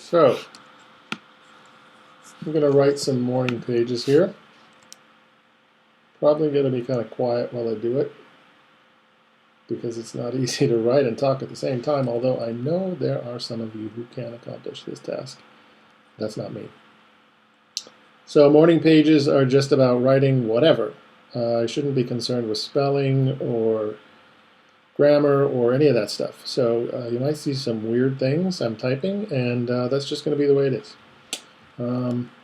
So, I'm going to write some morning pages here. Probably going to be kind of quiet while I do it, because it's not easy to write and talk at the same time, although I know there are some of you who can accomplish this task. That's not me. So morning pages are just about writing whatever. I shouldn't be concerned with spelling or grammar or any of that stuff. So you might see some weird things I'm typing, and that's just going to be the way it is.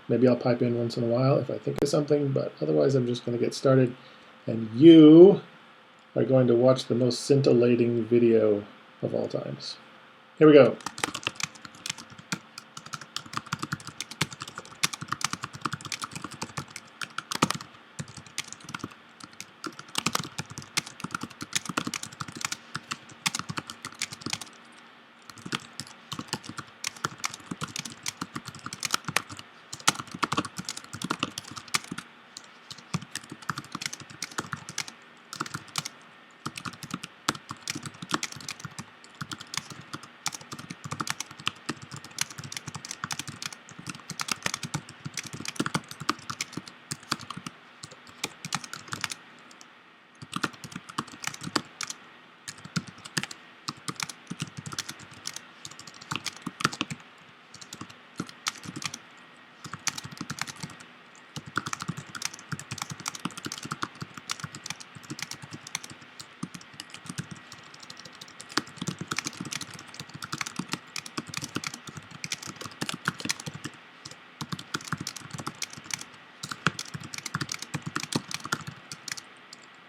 Maybe I'll pipe in once in a while if I think of something, but otherwise I'm just going to get started. And you are going to watch the most scintillating video of all times. Here we go.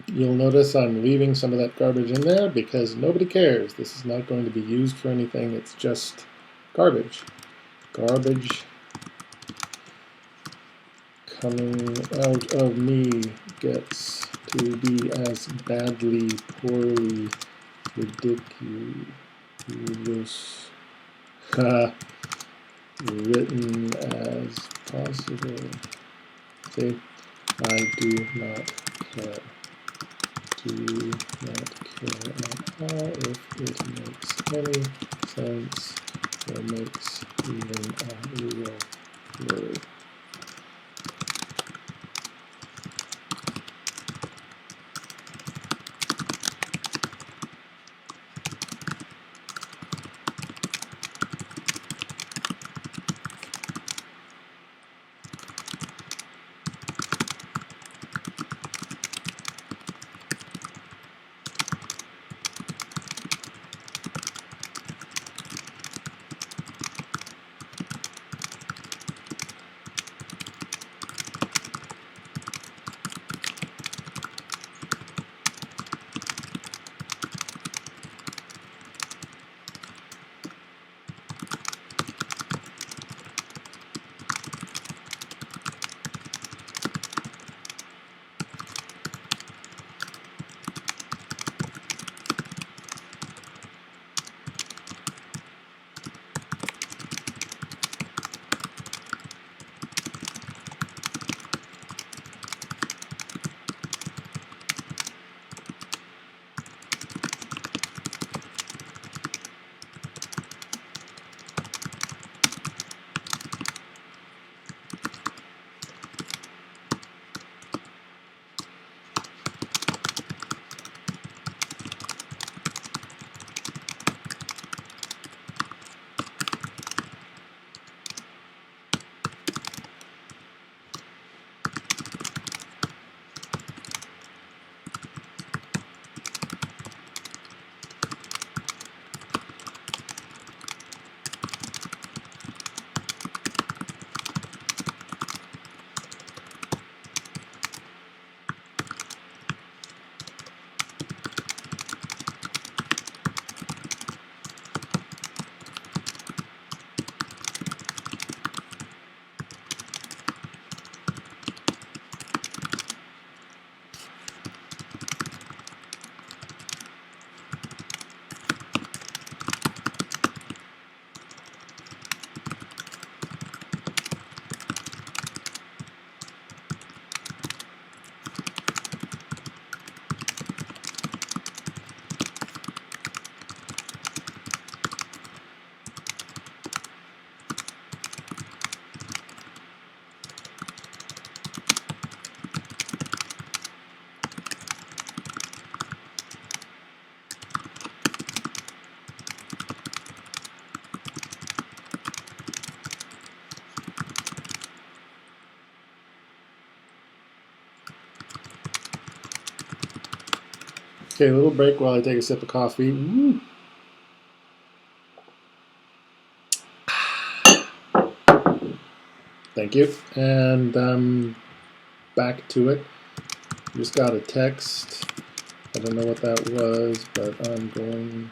You'll notice I'm leaving some of that garbage in there because nobody cares. This is not going to be used for anything. It's just garbage. Garbage coming out of me gets to be as badly, poorly, ridiculous written as possible. See, I do not care. Do not care at all if it makes any sense or makes even a real word. Okay, a little break while I take a sip of coffee. Woo. Thank you. And back to it. Just got a text. I don't know what that was, but I'm going...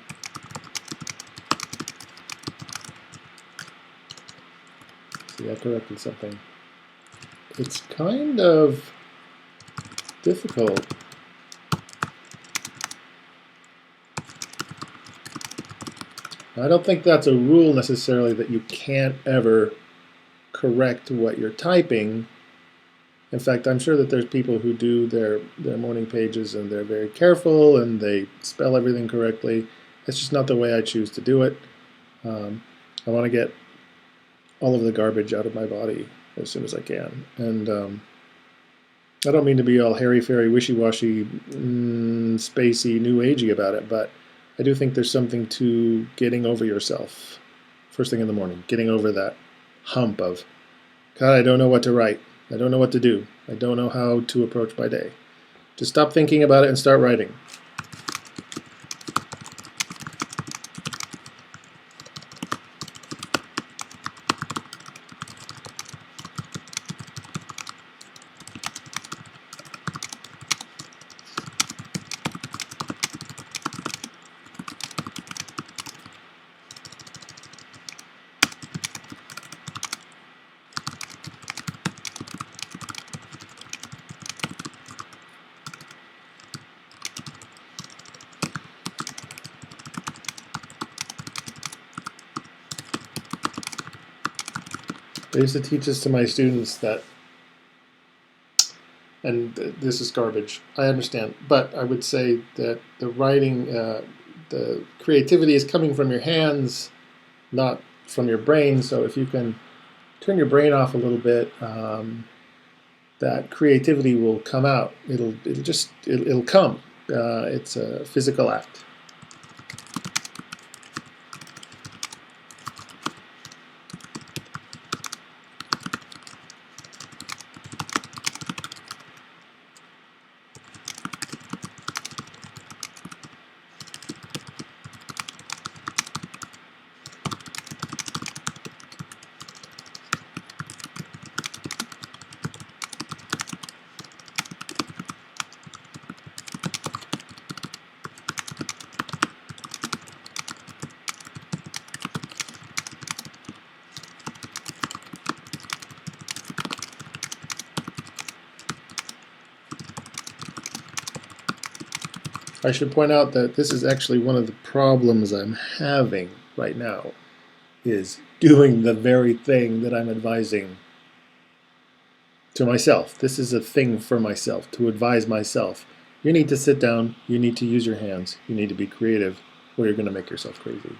See, I corrected something. It's kind of difficult. I don't think that's a rule necessarily that you can't ever correct what you're typing. In fact, I'm sure that there's people who do their morning pages and they're very careful and they spell everything correctly. It's just not the way I choose to do it. I want to get all of the garbage out of my body as soon as I can. And I don't mean to be all hairy-fairy, wishy-washy, spacey, new agey about it, but I do think there's something to getting over yourself first thing in the morning, getting over that hump of, God, I don't know what to write. I don't know what to do. I don't know how to approach my day. Just stop thinking about it and start writing. I used to teach this to my students that, and this is garbage, I understand, but I would say that the writing, the creativity is coming from your hands, not from your brain. So if you can turn your brain off a little bit, that creativity will come out. It'll come. It's a physical act. I should point out that this is actually one of the problems I'm having right now, is doing the very thing that I'm advising to myself. This is a thing for myself, to advise myself. You need to sit down, you need to use your hands, you need to be creative, or you're going to make yourself crazy.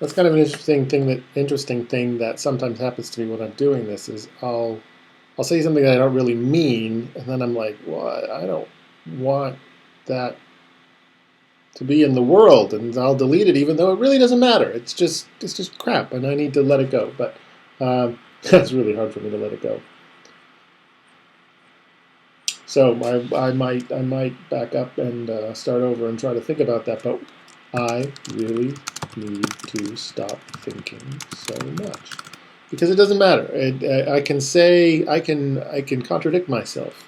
that's kind of an interesting thing that sometimes happens to me when I'm doing this is I'll say something that I don't really mean, and then I'm like, well, I don't want that to be in the world, and I'll delete it, even though it really doesn't matter. It's just crap, and I need to let it go. But that's really hard for me to let it go. So I might back up and start over and try to think about that. But I really need to stop thinking so much because it doesn't matter. I can say I can contradict myself.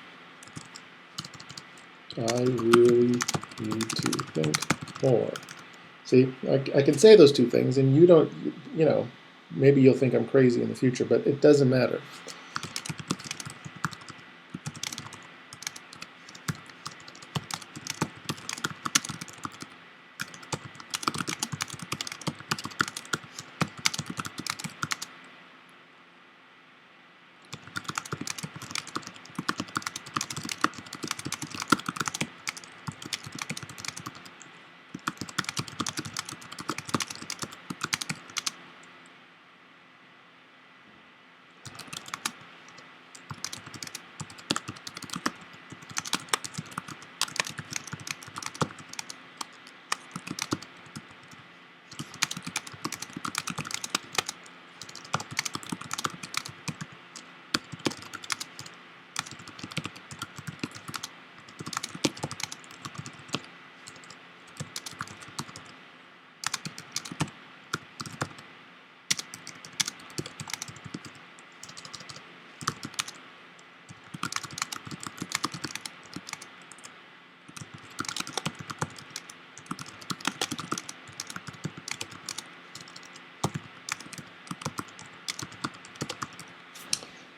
I really need to think more. See, I can say those two things, and you don't, you know, maybe you'll think I'm crazy in the future, but it doesn't matter.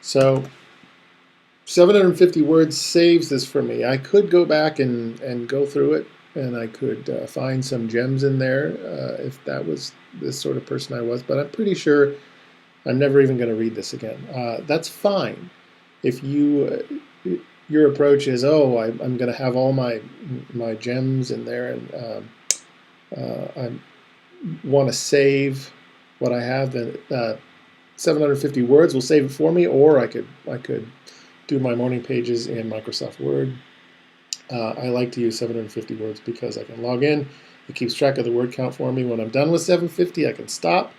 So 750 words saves this for me. I could go back and go through it, and I could find some gems in there if that was this sort of person I was, but I'm pretty sure I'm never even going to read this again. That's fine. If your approach is, oh, I'm going to have all my gems in there, and I want to save what I have, then 750 words will save it for me, or I could do my morning pages in Microsoft Word. I like to use 750 words because I can log in. It keeps track of the word count for me. When I'm done with 750, I can stop.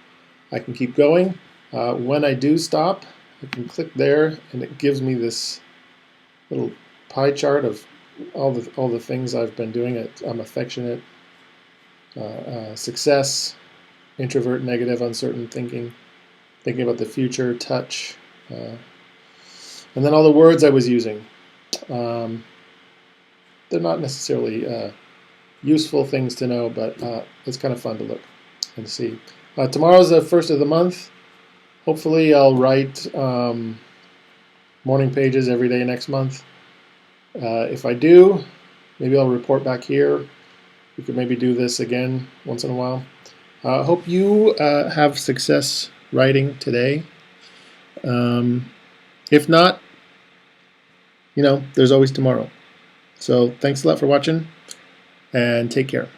I can keep going. When I do stop, I can click there, and it gives me this little pie chart of all the things I've been doing. I'm affectionate, success, introvert, negative, uncertain, thinking about the future, touch, and then all the words I was using. They're not necessarily useful things to know, but it's kind of fun to look and see. Tomorrow's the first of the month. Hopefully I'll write morning pages every day next month. If I do, maybe I'll report back here. We could maybe do this again once in a while. Hope you have success writing today. If not, there's always tomorrow. So thanks a lot for watching, and take care.